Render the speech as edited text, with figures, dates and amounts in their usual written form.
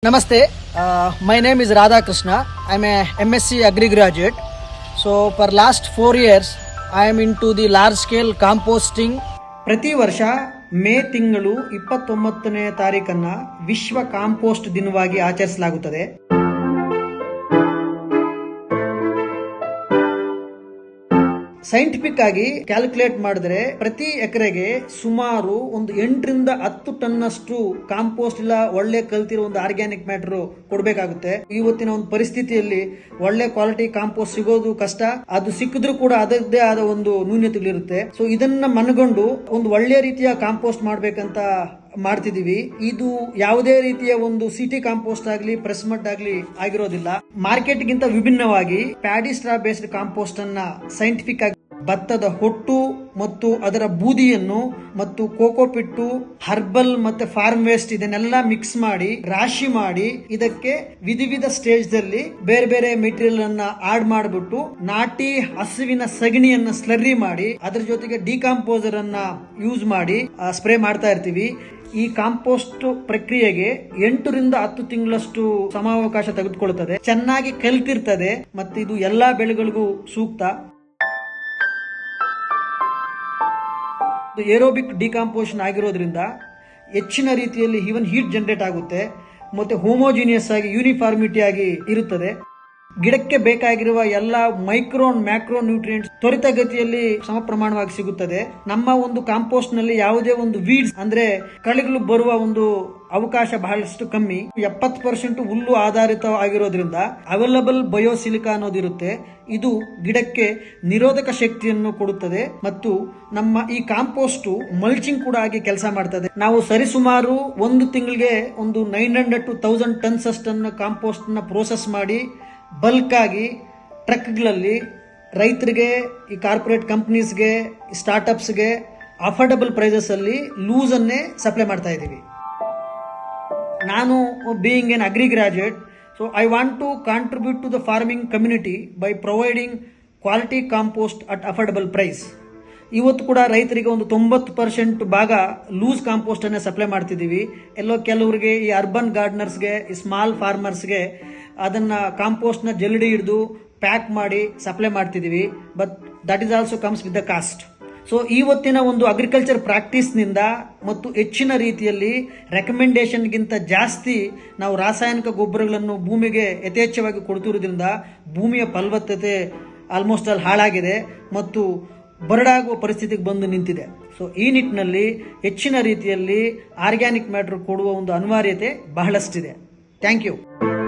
Namaste. My name is Radha Krishna. I'm a MSc Agri graduate. So for last 4 years, I am into the large scale composting. ಪ್ರತಿ ವರ್ಷ ಮೇ ತಿಂಗಳು 29ನೇ ತಾರೀಕನ್ನ ವಿಶ್ವ compost ದಿನವಾಗಿ ಆಚರಿಸಲಾಗುತ್ತದೆ. Scientific ಆಗಿ calculate ಮಾಡಿದ್ರೆ ಪ್ರತಿ ಎಕರೆಗೆ ಸುಮಾರು ಒಂದು 8 ರಿಂದ 10 ಟನ್ನಷ್ಟು ಕಾಂಪೋಸ್ಟ್ ಇಲ್ಲ ಒಳ್ಳೆ ಕಲ್ತಿರೋ ಒಂದು ಆರ್ಗ್ಯಾನಿಕ್ ಮ್ಯಾಟರ್ ಕೊಡಬೇಕಾಗುತ್ತೆ. ಇವತ್ತಿನ ಒಂದು ಪರಿಸ್ಥಿತಿಯಲ್ಲಿ ಒಳ್ಳೆ ಕ್ವಾಲಿಟಿ ಕಾಂಪೋಸ್ಟ್ ಸಿಗೋದು ಕಷ್ಟ. ಅದು ಸಿಕ್ಕಿದ್ರೂ ಕೂಡ ಅದರದ್ದೇ ಆದ ಒಂದು ನ್ಯೂನ್ಯತೆಗಳಿರುತ್ತೆ. ಸೊ ಇದನ್ನ ಮನಗೊಂಡು ಒಂದು ಒಳ್ಳೆ ರೀತಿಯ ಕಾಂಪೋಸ್ಟ್ ಮಾಡ್ಬೇಕಂತ ಮಾಡ್ತಿದೀವಿ. ಇದು ಯಾವುದೇ ರೀತಿಯ ಒಂದು ಸಿಟಿ ಕಾಂಪೋಸ್ಟ್ ಆಗಲಿ ಪ್ರೆಸ್ ಮಡ್ ಆಗಲಿ ಆಗಿರೋದಿಲ್ಲ. ಮಾರ್ಕೆಟ್ ಗಿಂತ ವಿಭಿನ್ನವಾಗಿ ಪ್ಯಾಡಿ ಸ್ಟ್ರಾ ಬೇಸ್ಡ್ ಕಾಂಪೋಸ್ಟ್ ಅನ್ನ ಸೈಂಟಿಫಿಕ್ ಆಗಿ ಭತ್ತದ ಹೊಟ್ಟು ಮತ್ತು ಅದರ ಬೂದಿಯನ್ನು ಮತ್ತು ಕೋಕೋ ಪಿಟ್ಟು, ಹರ್ಬಲ್ ಮತ್ತೆ ಫಾರ್ಮ್ ವೇಸ್ಟ್ ಇದನ್ನೆಲ್ಲ ಮಿಕ್ಸ್ ಮಾಡಿ ರಾಶಿ ಮಾಡಿ ಇದಕ್ಕೆ ವಿಧ ಸ್ಟೇಜ್ ದಲ್ಲಿ ಬೇರೆ ಬೇರೆ ಮೆಟೀರಿಯಲ್ ಅನ್ನ ಆಡ್ ಮಾಡಿಬಿಟ್ಟು ನಾಟಿ ಹಸುವಿನ ಸಗಣಿಯನ್ನ ಸ್ಲರ್ರಿ ಮಾಡಿ ಅದರ ಜೊತೆಗೆ ಡಿಕಾಂಪೋಸರ್ ಅನ್ನ ಯೂಸ್ ಮಾಡಿ ಸ್ಪ್ರೇ ಮಾಡ್ತಾ ಇರ್ತೀವಿ. ಈ ಕಾಂಪೋಸ್ಟ್ ಪ್ರಕ್ರಿಯೆಗೆ 8 ರಿಂದ 10 ತಿಂಗಳಷ್ಟು ಸಮಾವಕಾಶ ತೆಗೆದುಕೊಳ್ಳುತ್ತದೆ. ಚೆನ್ನಾಗಿ ಕಲ್ತಿರ್ತದೆ ಮತ್ತು ಇದು ಎಲ್ಲಾ ಬೆಳೆಗಳಿಗೂ ಸೂಕ್ತ. ಏರೋಬಿಕ್ ಡಿಕಾಂಪೋಷನ್ ಆಗಿರೋದ್ರಿಂದ ಹೆಚ್ಚಿನ ರೀತಿಯಲ್ಲಿ ಈವನ್ ಹೀಟ್ ಜನರೇಟ್ ಆಗುತ್ತೆ ಮತ್ತೆ ಹೋಮೋಜಿನಿಯಸ್ ಆಗಿ ಯೂನಿಫಾರ್ಮಿಟಿ ಆಗಿ ಇರುತ್ತದೆ. ಗಿಡಕ್ಕೆ ಬೇಕಾಗಿರುವ ಎಲ್ಲ ಮೈಕ್ರೋ ಮ್ಯಾಕ್ರೋ ನ್ಯೂಟ್ರಿಯೆಂಟ್ಸ್ ತ್ವರಿತಗತಿಯಲ್ಲಿ ಸಮ ಪ್ರಮಾಣವಾಗಿ ಸಿಗುತ್ತದೆ. ನಮ್ಮ ಒಂದು ಕಾಂಪೋಸ್ಟ್ ನಲ್ಲಿ ಯಾವುದೇ ಒಂದು ವೀಡ್ಸ್ ಅಂದ್ರೆ ಕಳೆಗಳು ಬರುವ ಒಂದು ಅವಕಾಶ ಬಹಳಷ್ಟು ಕಮ್ಮಿ. 70% ಹುಲ್ಲು ಆಧಾರಿತ ಆಗಿರೋದ್ರಿಂದ ಅವೈಲಬಲ್ ಬಯೋಸಿಲಿಕಾ ಅನ್ನೋದಿರುತ್ತೆ. ಇದು ಗಿಡಕ್ಕೆ ನಿರೋಧಕ ಶಕ್ತಿಯನ್ನು ಕೊಡುತ್ತದೆ ಮತ್ತು ನಮ್ಮ ಈ ಕಾಂಪೋಸ್ಟ್ ಮಲ್ಚಿಂಗ್ ಕೂಡ ಆಗಿ ಕೆಲಸ ಮಾಡ್ತದೆ. ನಾವು ಸರಿಸುಮಾರು ಒಂದು ತಿಂಗಳಿಗೆ ಒಂದು 900 to 1000 ಟನ್ಸ್ ಅಷ್ಟನ್ನು ಕಾಂಪೋಸ್ಟ್ ನ ಪ್ರೋಸೆಸ್ ಮಾಡಿ ಬಲ್ಕ್ ಆಗಿ ಟ್ರಕ್ಗಳಲ್ಲಿ ರೈತರಿಗೆ, ಈ ಕಾರ್ಪೊರೇಟ್ ಕಂಪನೀಸ್ಗೆ, ಸ್ಟಾರ್ಟ್ಅಪ್ಸ್ಗೆ ಅಫೋರ್ಡಬಲ್ ಪ್ರೈಸಸ್ ಅಲ್ಲಿ ಲೂಸ್ ಅನ್ನೇ ಸಪ್ಲೈ ಮಾಡ್ತಾ ಇದ್ದೀವಿ. ನಾನು being an agri graduate, so I want to contribute to the farming community by providing quality compost at affordable price. ಇವತ್ತು ಕೂಡ ರೈತರಿಗೆ ಒಂದು 90% ಭಾಗ ಲೂಸ್ ಕಾಂಪೋಸ್ಟ್ ಅನ್ನೇ ಸಪ್ಲೈ ಮಾಡ್ತಿದ್ದೀವಿ. ಎಲ್ಲೋ ಕೆಲವರಿಗೆ ಈ ಅರ್ಬನ್ ಗಾರ್ಡನರ್ಸ್ಗೆ, ಈ ಸ್ಮಾಲ್ ಫಾರ್ಮರ್ಸ್ಗೆ ಅದನ್ನ ಕಾಂಪೋಸ್ಟ್ ನ ಜಲ್ಡಿ ಹಿಡಿದು ಪ್ಯಾಕ್ ಮಾಡಿ ಸಪ್ಲೈ ಮಾಡ್ತಿದ್ದೀವಿ. But that is also comes with the cost. So ಇವತ್ತಿನ ಒಂದು ಅಗ್ರಿಕಲ್ಚರ್ ಪ್ರಾಕ್ಟೀಸ್ ನಿಂದ ಮತ್ತು ಹೆಚ್ಚಿನ ರೀತಿಯಲ್ಲಿ ರೆಕಮೆಂಡೇಶನ್ಗಿಂತ ಜಾಸ್ತಿ ನಾವು ರಾಸಾಯನಿಕ ಗೊಬ್ಬರಗಳನ್ನು ಭೂಮಿಗೆ ಯಥೇಚ್ಛವಾಗಿ ಕೊಡ್ತಿರೋದ್ರಿಂದ ಭೂಮಿಯ ಫಲವತ್ತತೆ ಆಲ್ಮೋಸ್ಟ್ ಅಲ್ಲಿ ಹಾಳಾಗಿದೆ ಮತ್ತು ಬರಡಾಗುವ ಪರಿಸ್ಥಿತಿಗೆ ಬಂದು ನಿಂತಿದೆ. ಸೊ ಈ ನಿಟ್ಟಿನಲ್ಲಿ ಹೆಚ್ಚಿನ ರೀತಿಯಲ್ಲಿ ಆರ್ಗ್ಯಾನಿಕ್ ಮ್ಯಾಟರ್ ಕೊಡುವ ಒಂದು ಅನಿವಾರ್ಯತೆ ಬಹಳಷ್ಟಿದೆ. Thank you.